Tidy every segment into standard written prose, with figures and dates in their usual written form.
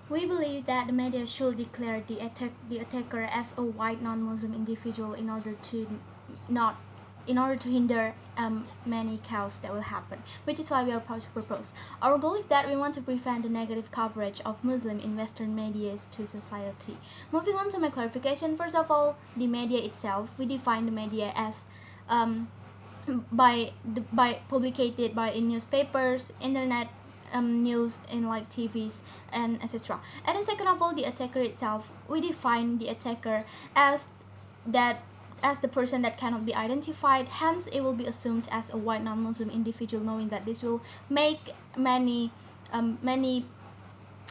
We believe that the media should declare the attacker as a white non-Muslim individual not in order to hinder many chaos that will happen, which is why we are proud to propose. Our goal is that we want to prevent the negative coverage of Muslim in Western media to society. Moving on to my clarification, first of all, the media itself, we define the media as by publicated by in newspapers, internet, news in like TVs and etc. And then second of all, the attacker itself, we define the attacker as that as the person that cannot be identified, hence it will be assumed as a white non-Muslim individual, knowing that this will make many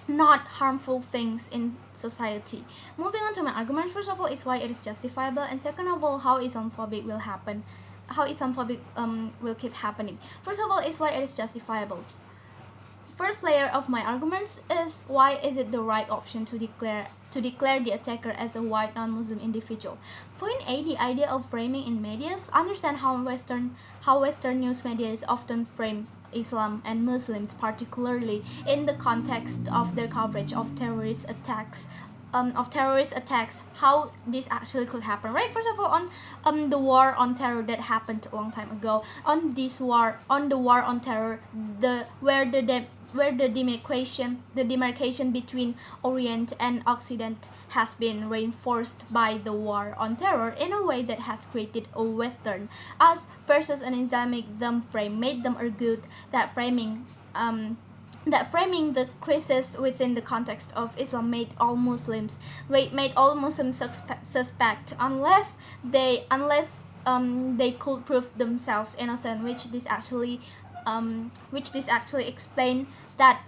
not harmful things in society. Moving on to my argument, first of all is why it is justifiable, and second of all how Islamophobic will happen, how Islamophobic will keep happening. First of all is why it is justifiable. First layer of my arguments is why is it the right option to declare the attacker as a white non-Muslim individual. Point A, the idea of framing in media. Understand how Western news media is often frame Islam and Muslims, particularly in the context of their coverage of terrorist attacks. How this actually could happen, right? First of all, on the war on terror that happened a long time ago, on the war on terror, where the demarcation between Orient and Occident has been reinforced by the war on terror in a way that has created a Western us versus an Islamic them frame, made them argue that framing the crisis within the context of Islam made all Muslims suspect unless they could prove themselves innocent, which this actually explain that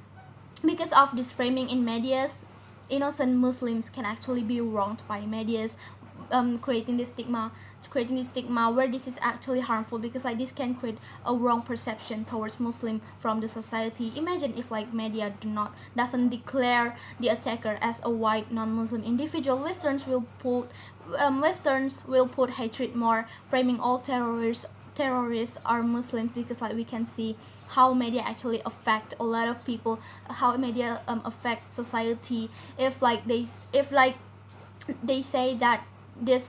because of this framing in medias, innocent Muslims can actually be wronged by medias, creating this stigma where this is actually harmful, because like this can create a wrong perception towards Muslim from the society. Imagine if like media doesn't declare the attacker as a white non-Muslim individual. Westerns will put hatred more, framing all terrorists are Muslims, because like we can see how media actually affect a lot of people, how media affect society. If they say that this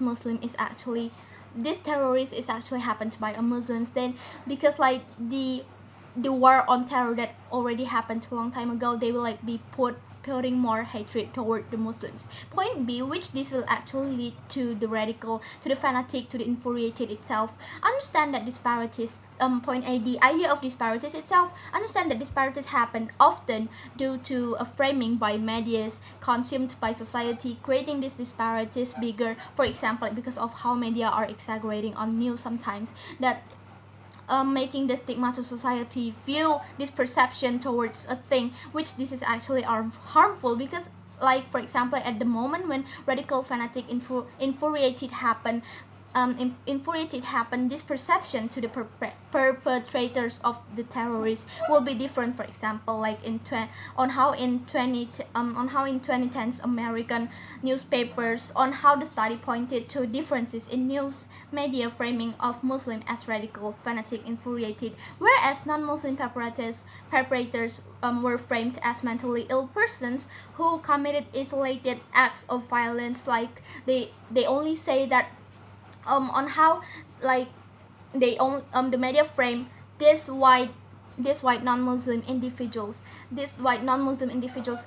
terrorist is actually happened by a Muslims, then because like the war on terror that already happened a long time ago, they will like be putting more hatred toward the Muslims. Point B, which this will actually lead to the radical, to the fanatic, to the infuriated itself. Understand that disparities, point A, the idea of disparities itself, understand that disparities happen often due to a framing by medias consumed by society, creating these disparities bigger. For example, because of how media are exaggerating on news sometimes, that making the stigma to society view this perception towards a thing, which this is actually harmful, because like for example at the moment when radical fanatic infuriated happen, this perception to the perpetrators of the terrorists will be different. For example, like on how in 2010s American newspapers, on how the study pointed to differences in news media framing of Muslim as radical, fanatic, infuriated, whereas non-Muslim perpetrators were framed as mentally ill persons who committed isolated acts of violence. Like they only say that on how like the media frame this white non-Muslim individuals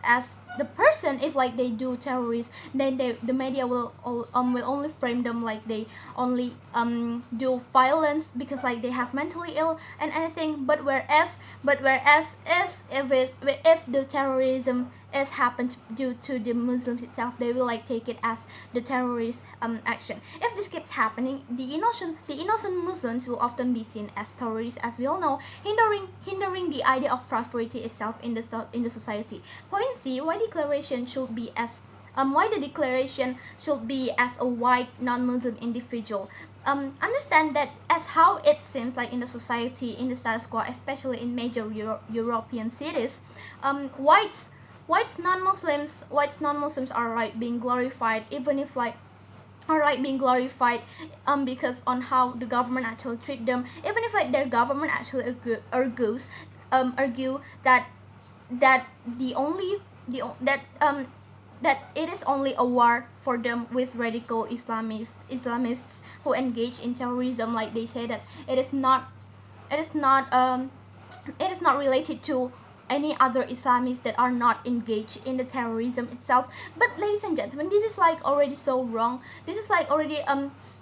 as the person. If like they do terrorists, then the media will only frame them like they only do violence because like they have mentally ill and anything. But whereas if the terrorism is happened due to the Muslims itself, they will like take it as the terrorist action. If this keeps happening, the innocent Muslims will often be seen as terrorists, as we all know, hindering the idea of prosperity itself in the society. Point C, why the declaration should be as a white non-Muslim individual. Understand that as how it seems like in the society, in the status quo, especially in major European cities, white non-Muslims are like being glorified, even if like are like being glorified because on how the government actually treat them, even if like their government actually argue that the only that it is only a war for them with radical Islamists who engage in terrorism. Like they say that it is not it is not it is not related to any other Islamists that are not engaged in the terrorism itself. But ladies and gentlemen, this is like already so wrong. This is like already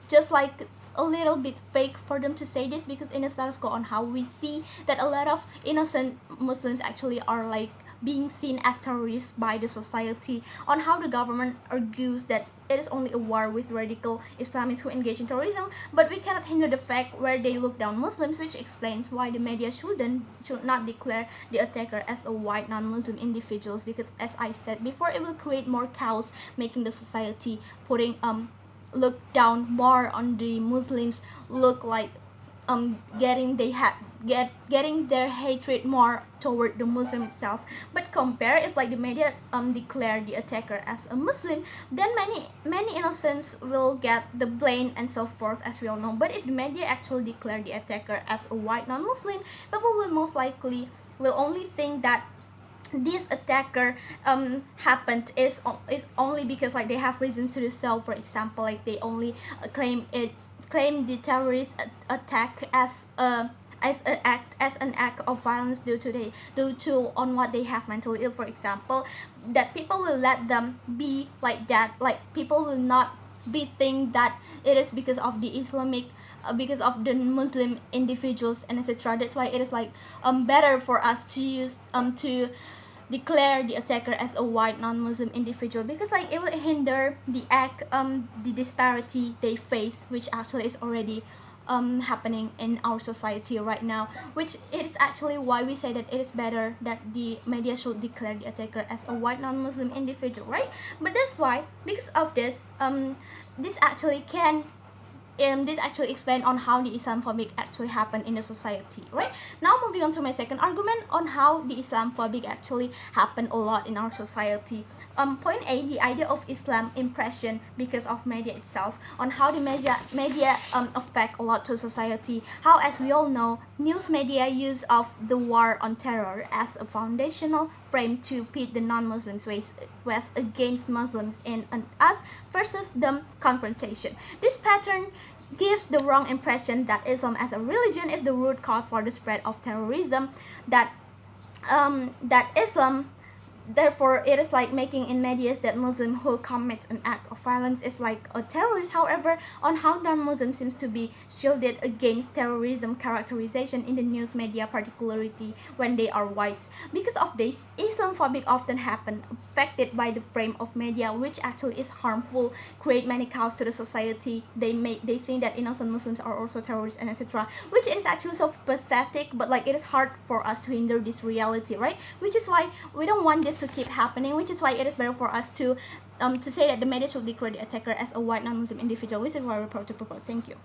just like a little bit fake for them to say this, because in the status quo on how we see that a lot of innocent Muslims actually are like being seen as terrorists by the society, on how the government argues that it is only a war with radical Islamists who engage in terrorism, but we cannot hinder the fact where they look down Muslims, which explains why the media should not declare the attacker as a white non-Muslim individuals, because as I said before, it will create more chaos, making the society putting look down more on the Muslims, look like getting their hatred more toward the Muslim itself. But compare if like the media declare the attacker as a Muslim, then many innocents will get the blame and so forth, as we all know. But if the media actually declare the attacker as a white non-Muslim, people will most likely will only think that this attacker happened is only because like they have reasons to do so. For example, like they only claim the terrorist attack as an act of violence due to on what they have mentally ill, for example, that people will let them be like that. Like people will not be think that it is because of the Islamic because of the Muslim individuals and etc. That's why it is like better for us to use to declare the attacker as a white non-Muslim individual, because like it will hinder the the disparity they face, which actually is already happening in our society right now, which is actually why we say that it is better that the media should declare the attacker as a white non-Muslim individual, right? But that's why, because of this this actually explain on how the Islamophobic actually happen in the society, right? Now moving on to my second argument on how the Islamophobic actually happen a lot in our society. Point A, the idea of Islam impression because of media itself, on how the media affect a lot to society. How, as we all know, news media use of the war on terror as a foundational frame to pit the non-Muslims West against Muslims in an us versus them confrontation. This pattern gives the wrong impression that Islam as a religion is the root cause for the spread of terrorism, that Islam, therefore it is like making in media that Muslim who commits an act of violence is like a terrorist. However, on how non-Muslim seems to be shielded against terrorism characterization in the news media, particularly when they are whites. Because of this, Islamophobic often happen affected by the frame of media, which actually is harmful, create many chaos to the society. They think that innocent Muslims are also terrorists and etc., which is actually so pathetic, but like it is hard for us to hinder this reality, right? Which is why we don't want this to keep happening, which is why it is better for us to say that the media should declare the attacker as a white non-Muslim individual, which is what we're proud to propose. Thank you.